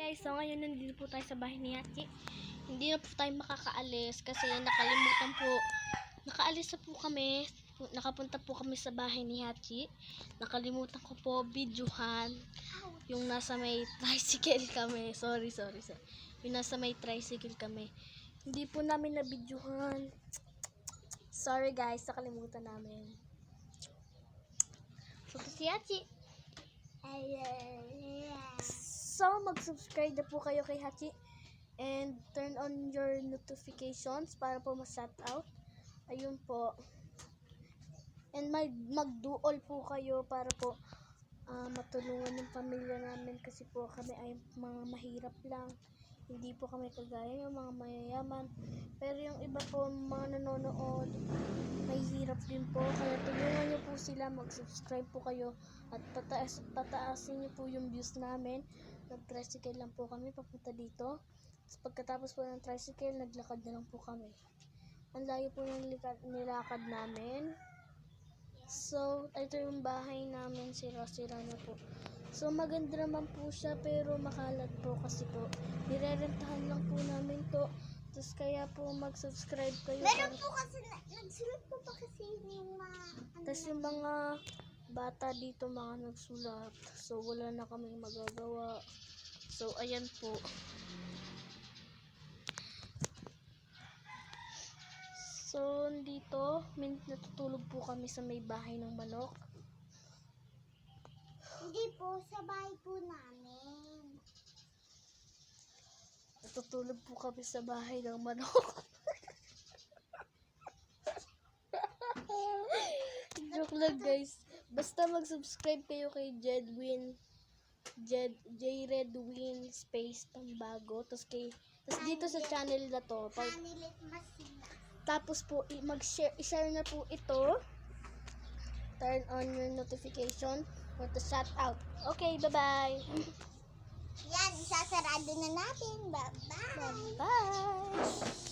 guys, so ngayon nandito po tayo sa bahay ni Hachi. Hindi na po tayo makakaalis kasi nakaalis na po kami. Nakapunta po kami sa bahay ni Hachi. Nakalimutan ko po videohan yung nasa may tricycle kami. Sorry. Yung nasa may tricycle kami. Hindi po namin na videohan. Sorry guys, nakalimutan namin. So si Hachi. So, mag-subscribe na po kayo kay Hachi and turn on your notifications para po ma-shoutout. Ayun po. And mag-duol po kayo para po matulungan yung pamilya namin kasi po kami ay mga mahirap lang. Hindi po kami kagaya yung mga mayayaman. Pero yung iba po, mga nanonood, may hirap din po. Kaya tulungan nyo po sila, mag-subscribe po kayo at pataasin nyo po yung views namin. Nag-tricycle lang po kami papunta dito. Pagkatapos po ng tricycle, naglakad na lang po kami. Ang layo po ng nilakad namin. So, ito yung bahay namin, sira-sira na po. So, maganda naman po siya, pero makalat po kasi po. Nirerentahan lang po namin to. Tapos kaya po mag-subscribe kayo. Meron po kasi, nagsulat po pa kasi yung mga... Tapos yung mga bata dito, mga nagsulat. So, wala na kaming magagawa. So, ayan po. So, dito, natutulog po kami sa may bahay ng manok. Hindi po, sa bahay po namin. Natutulog po kami sa bahay ng manok. Joke lang guys. Basta mag-subscribe kayo kay J-Redwin Space Pambago. Tapos dito sa channel na to. Tapos po, i-share na po ito. Turn on your notification for the shout out. Okay, bye-bye. Yan, isasarado na natin. Bye-bye. Bye-bye.